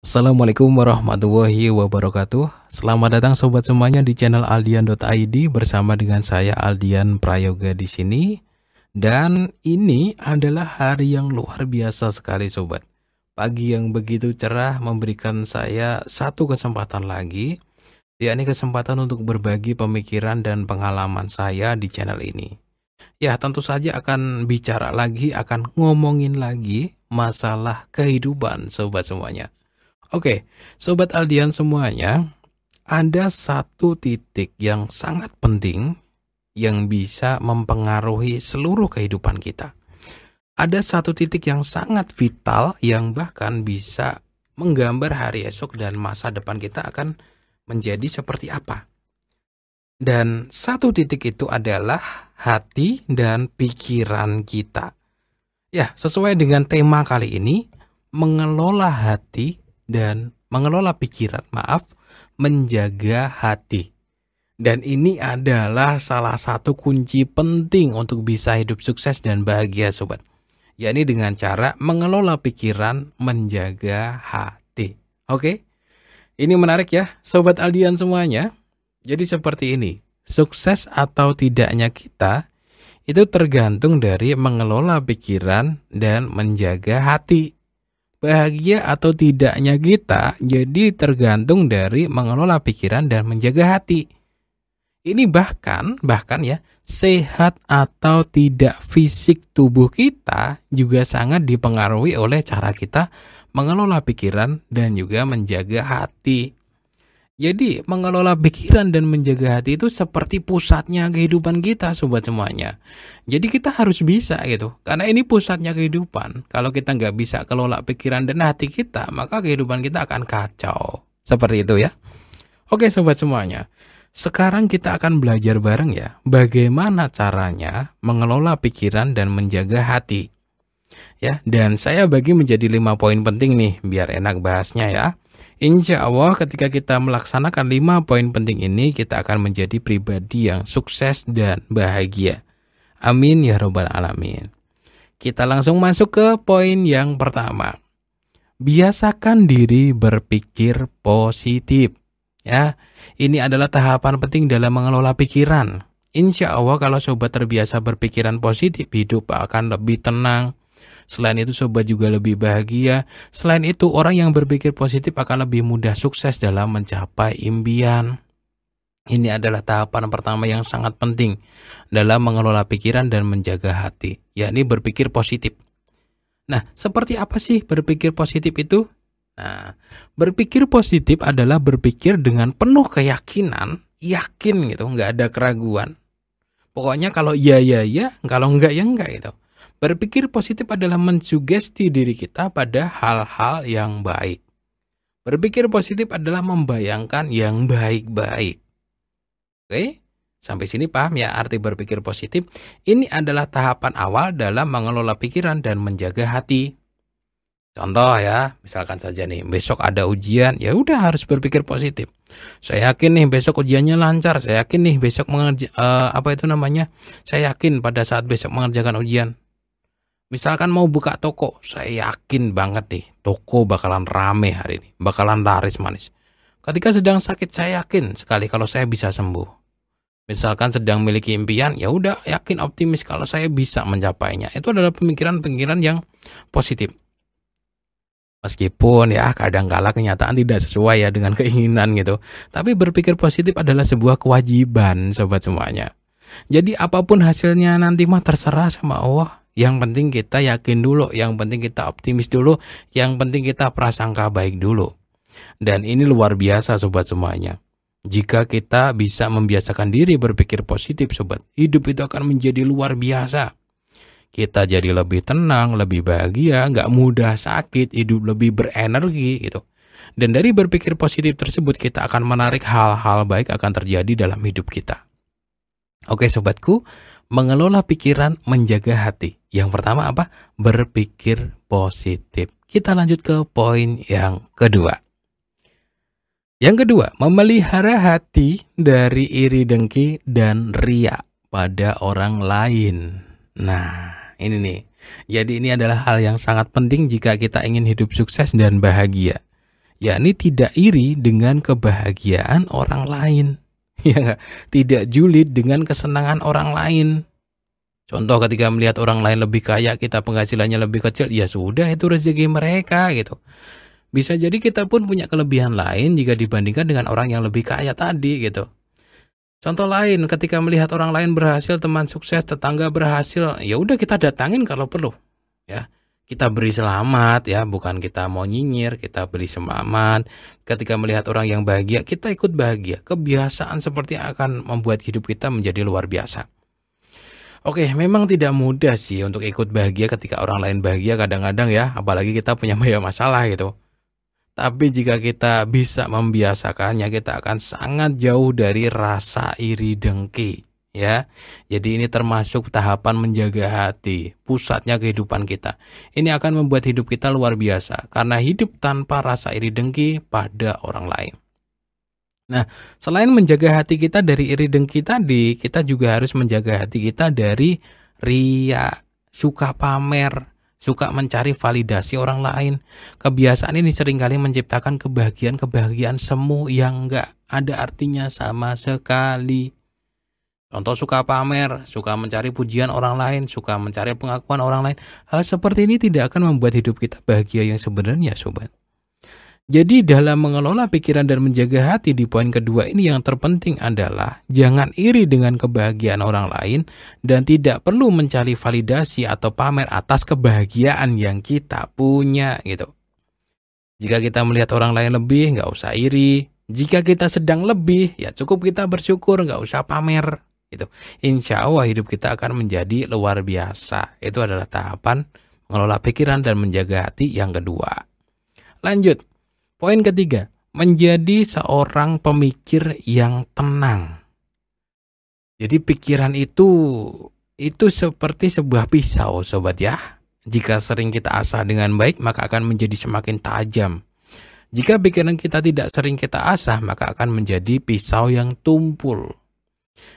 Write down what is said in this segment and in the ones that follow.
Assalamualaikum warahmatullahi wabarakatuh. Selamat datang sobat semuanya di channel aldian.id bersama dengan saya Aldian Prayoga di sini. Dan ini adalah hari yang luar biasa sekali sobat. Pagi yang begitu cerah memberikan saya satu kesempatan lagi, yakni kesempatan untuk berbagi pemikiran dan pengalaman saya di channel ini. Ya, tentu saja akan bicara lagi, akan ngomongin lagi masalah kehidupan sobat semuanya. Oke, Sobat Aldian semuanya, ada satu titik yang sangat penting yang bisa mempengaruhi seluruh kehidupan kita. Ada satu titik yang sangat vital yang bahkan bisa menggambar hari esok dan masa depan kita akan menjadi seperti apa. Dan satu titik itu adalah hati dan pikiran kita. Ya, sesuai dengan tema kali ini, mengelola hati dan mengelola pikiran, menjaga hati. Dan ini adalah salah satu kunci penting untuk bisa hidup sukses dan bahagia sobat. Yakni dengan cara mengelola pikiran, menjaga hati. Oke? Ini menarik ya sobat Aldian semuanya. Jadi seperti ini, sukses atau tidaknya kita itu tergantung dari mengelola pikiran dan menjaga hati. Bahagia atau tidaknya kita jadi tergantung dari mengelola pikiran dan menjaga hati. Ini bahkan ya, sehat atau tidak fisik tubuh kita juga sangat dipengaruhi oleh cara kita mengelola pikiran dan juga menjaga hati. Jadi mengelola pikiran dan menjaga hati itu seperti pusatnya kehidupan kita sobat semuanya. Jadi kita harus bisa gitu, karena ini pusatnya kehidupan. Kalau kita nggak bisa kelola pikiran dan hati kita, maka kehidupan kita akan kacau. Seperti itu ya. Oke sobat semuanya, sekarang kita akan belajar bareng ya, bagaimana caranya mengelola pikiran dan menjaga hati. Ya, dan saya bagi menjadi 5 poin penting nih, biar enak bahasnya ya. Insya Allah ketika kita melaksanakan 5 poin penting ini, kita akan menjadi pribadi yang sukses dan bahagia. Amin ya robbal alamin. Kita langsung masuk ke poin yang pertama. Biasakan diri berpikir positif. Ya, ini adalah tahapan penting dalam mengelola pikiran. Insya Allah kalau sobat terbiasa berpikiran positif, hidup akan lebih tenang. Selain itu sobat juga lebih bahagia. Selain itu orang yang berpikir positif akan lebih mudah sukses dalam mencapai impian. Ini adalah tahapan pertama yang sangat penting dalam mengelola pikiran dan menjaga hati, yakni berpikir positif. Nah, seperti apa sih berpikir positif itu? Nah, berpikir positif adalah berpikir dengan penuh keyakinan, yakin gitu, nggak ada keraguan. Pokoknya kalau ya, kalau enggak ya enggak gitu. Berpikir positif adalah mensugesti diri kita pada hal-hal yang baik. Berpikir positif adalah membayangkan yang baik-baik. Oke, sampai sini paham ya arti berpikir positif? Ini adalah tahapan awal dalam mengelola pikiran dan menjaga hati. Contoh ya, misalkan saja nih, besok ada ujian, ya udah harus berpikir positif. Saya yakin nih besok ujiannya lancar, saya yakin nih besok saya yakin pada saat besok mengerjakan ujian. Misalkan mau buka toko, saya yakin banget nih toko bakalan rame hari ini, bakalan laris manis. Ketika sedang sakit, saya yakin sekali kalau saya bisa sembuh. Misalkan sedang memiliki impian, ya udah yakin optimis kalau saya bisa mencapainya. Itu adalah pemikiran-pemikiran yang positif. Meskipun ya kadang-kala kenyataan tidak sesuai ya dengan keinginan gitu. Tapi berpikir positif adalah sebuah kewajiban sobat semuanya. Jadi apapun hasilnya nanti mah terserah sama Allah. Yang penting kita yakin dulu, yang penting kita optimis dulu, yang penting kita prasangka baik dulu. Dan ini luar biasa sobat semuanya. Jika kita bisa membiasakan diri berpikir positif sobat, hidup itu akan menjadi luar biasa. Kita jadi lebih tenang, lebih bahagia, gak mudah sakit, hidup lebih berenergi gitu. Dan dari berpikir positif tersebut kita akan menarik hal-hal baik akan terjadi dalam hidup kita. Oke sobatku, mengelola pikiran, menjaga hati. Yang pertama apa? Berpikir positif. Kita lanjut ke poin yang kedua. Yang kedua, memelihara hati dari iri dengki dan ria pada orang lain. Nah, ini nih. Jadi ini adalah hal yang sangat penting jika kita ingin hidup sukses dan bahagia. yakni tidak iri dengan kebahagiaan orang lain. Ya nggak? Tidak julid dengan kesenangan orang lain. Contoh ketika melihat orang lain lebih kaya, kita penghasilannya lebih kecil, ya sudah itu rezeki mereka gitu. Bisa jadi kita pun punya kelebihan lain jika dibandingkan dengan orang yang lebih kaya tadi gitu. Contoh lain, ketika melihat orang lain berhasil, teman sukses, tetangga berhasil, ya udah kita datangin kalau perlu. Ya, kita beri selamat ya, bukan kita mau nyinyir, kita beri selamat. Ketika melihat orang yang bahagia, kita ikut bahagia. Kebiasaan seperti akan membuat hidup kita menjadi luar biasa. Oke, memang tidak mudah sih untuk ikut bahagia ketika orang lain bahagia kadang-kadang ya, apalagi kita punya banyak masalah gitu. Tapi jika kita bisa membiasakannya, kita akan sangat jauh dari rasa iri dengki, ya. Jadi ini termasuk tahapan menjaga hati, pusatnya kehidupan kita. Ini akan membuat hidup kita luar biasa, karena hidup tanpa rasa iri dengki pada orang lain. Nah, selain menjaga hati kita dari iri dengki tadi, kita juga harus menjaga hati kita dari ria, suka pamer, suka mencari validasi orang lain. Kebiasaan ini seringkali menciptakan kebahagiaan semu yang enggak ada artinya sama sekali. Contoh suka pamer, suka mencari pujian orang lain, suka mencari pengakuan orang lain. Hal seperti ini tidak akan membuat hidup kita bahagia yang sebenarnya, sobat. Jadi dalam mengelola pikiran dan menjaga hati di poin kedua ini yang terpenting adalah jangan iri dengan kebahagiaan orang lain dan tidak perlu mencari validasi atau pamer atas kebahagiaan yang kita punya gitu. Jika kita melihat orang lain lebih, nggak usah iri. Jika kita sedang lebih, ya cukup kita bersyukur, nggak usah pamer gitu. Insya Allah hidup kita akan menjadi luar biasa. Itu adalah tahapan mengelola pikiran dan menjaga hati yang kedua. Lanjut. Poin ketiga, menjadi seorang pemikir yang tenang. Jadi pikiran itu seperti sebuah pisau, sobat ya. Jika sering kita asah dengan baik, maka akan menjadi semakin tajam. Jika pikiran kita tidak sering kita asah, maka akan menjadi pisau yang tumpul.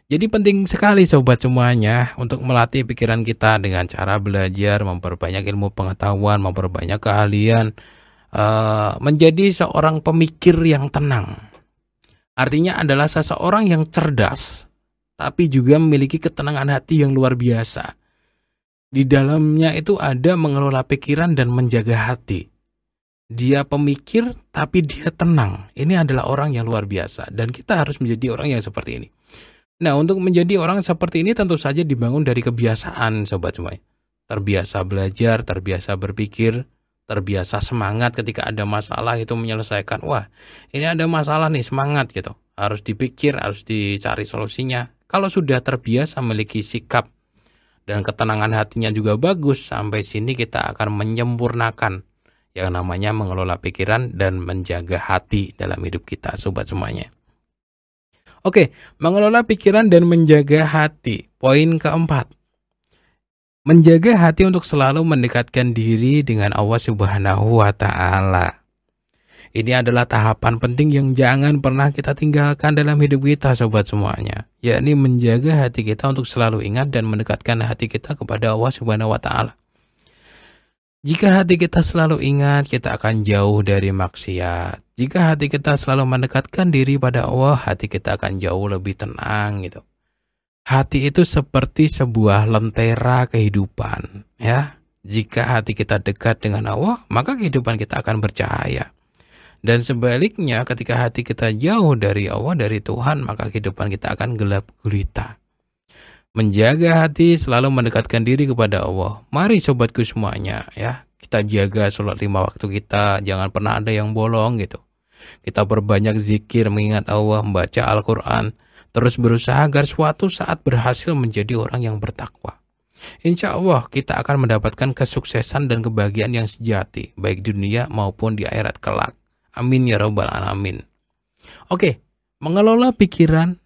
Jadi penting sekali sobat semuanya untuk melatih pikiran kita dengan cara belajar, memperbanyak ilmu pengetahuan, memperbanyak keahlian, menjadi seorang pemikir yang tenang. Artinya adalah seseorang yang cerdas, tapi juga memiliki ketenangan hati yang luar biasa. Di dalamnya itu ada mengelola pikiran dan menjaga hati. Dia pemikir, tapi dia tenang. Ini adalah orang yang luar biasa, dan kita harus menjadi orang yang seperti ini. Nah, untuk menjadi orang seperti ini tentu saja dibangun dari kebiasaan, sobat semuanya. Terbiasa belajar, terbiasa berpikir, terbiasa semangat ketika ada masalah itu menyelesaikan. Wah, ini ada masalah nih, semangat gitu. Harus dipikir, harus dicari solusinya. Kalau sudah terbiasa memiliki sikap dan ketenangan hatinya juga bagus, sampai sini kita akan menyempurnakan yang namanya mengelola pikiran dan menjaga hati dalam hidup kita, sobat semuanya. Oke, mengelola pikiran dan menjaga hati. Poin keempat. Menjaga hati untuk selalu mendekatkan diri dengan Allah Subhanahu wa Ta'ala. Ini adalah tahapan penting yang jangan pernah kita tinggalkan dalam hidup kita, sobat semuanya. Yakni menjaga hati kita untuk selalu ingat dan mendekatkan hati kita kepada Allah Subhanahu wa Ta'ala. Jika hati kita selalu ingat, kita akan jauh dari maksiat. Jika hati kita selalu mendekatkan diri pada Allah, hati kita akan jauh lebih tenang gitu. Hati itu seperti sebuah lentera kehidupan, ya. Jika hati kita dekat dengan Allah, maka kehidupan kita akan bercahaya. Dan sebaliknya, ketika hati kita jauh dari Allah, dari Tuhan, maka kehidupan kita akan gelap gulita. Menjaga hati selalu mendekatkan diri kepada Allah. Mari sobatku semuanya, ya. Kita jaga sholat 5 waktu kita, jangan pernah ada yang bolong gitu. Kita perbanyak zikir, mengingat Allah, membaca Al-Quran. Terus berusaha agar suatu saat berhasil menjadi orang yang bertakwa. Insya Allah kita akan mendapatkan kesuksesan dan kebahagiaan yang sejati, baik di dunia maupun di akhirat kelak. Amin ya rabbal alamin. Oke, mengelola pikiran,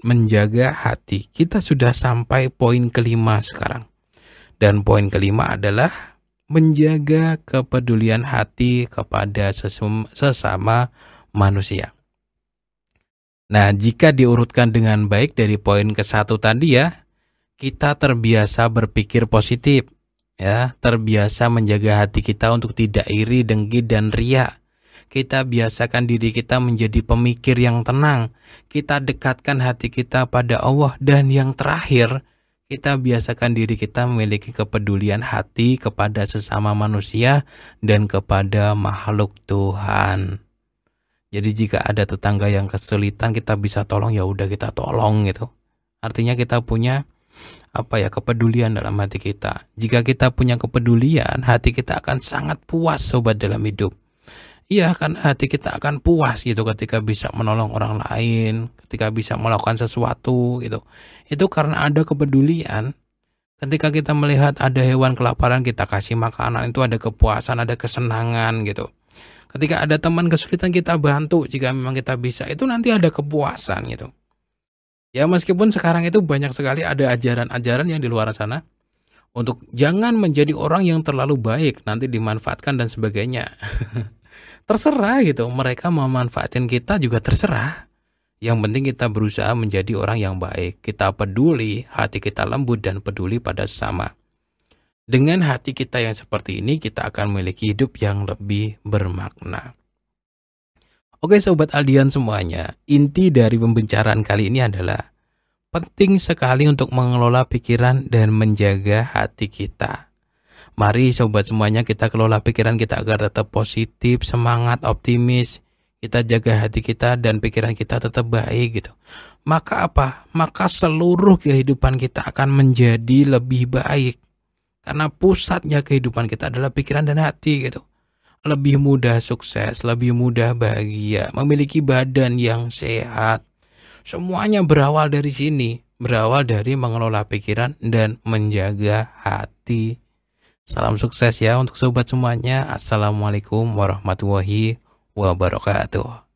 menjaga hati. Kita sudah sampai poin kelima sekarang. Dan poin kelima adalah menjaga kepedulian hati kepada sesama manusia. Nah, jika diurutkan dengan baik dari poin ke-1 tadi ya, kita terbiasa berpikir positif, ya, terbiasa menjaga hati kita untuk tidak iri, dengki, dan ria. Kita biasakan diri kita menjadi pemikir yang tenang. Kita dekatkan hati kita pada Allah. Dan yang terakhir, kita biasakan diri kita memiliki kepedulian hati kepada sesama manusia dan kepada makhluk Tuhan. Jadi jika ada tetangga yang kesulitan, kita bisa tolong, ya udah kita tolong gitu. Artinya kita punya kepedulian dalam hati kita. Jika kita punya kepedulian, hati kita akan sangat puas sobat dalam hidup. Iya, kan hati kita akan puas gitu ketika bisa menolong orang lain, ketika bisa melakukan sesuatu gitu. Itu karena ada kepedulian. Ketika kita melihat ada hewan kelaparan, kita kasih makanan, itu ada kepuasan, ada kesenangan gitu. Ketika ada teman kesulitan, kita bantu jika memang kita bisa, itu nanti ada kepuasan gitu. Ya meskipun sekarang itu banyak sekali ada ajaran-ajaran yang di luar sana untuk jangan menjadi orang yang terlalu baik, nanti dimanfaatkan dan sebagainya. Terserah gitu, mereka memanfaatkan kita juga terserah. Yang penting kita berusaha menjadi orang yang baik. Kita peduli, hati kita lembut dan peduli pada sesama. Dengan hati kita yang seperti ini, kita akan memiliki hidup yang lebih bermakna. Oke sobat Aldian semuanya, inti dari pembicaraan kali ini adalah penting sekali untuk mengelola pikiran dan menjaga hati kita. Mari sobat semuanya kita kelola pikiran kita agar tetap positif, semangat, optimis. Kita jaga hati kita dan pikiran kita tetap baik gitu. Maka apa? Maka seluruh kehidupan kita akan menjadi lebih baik. Karena pusatnya kehidupan kita adalah pikiran dan hati gitu. Lebih mudah sukses, lebih mudah bahagia, memiliki badan yang sehat. Semuanya berawal dari sini. Berawal dari mengelola pikiran dan menjaga hati. Salam sukses ya untuk sobat semuanya. Assalamualaikum warahmatullahi wabarakatuh.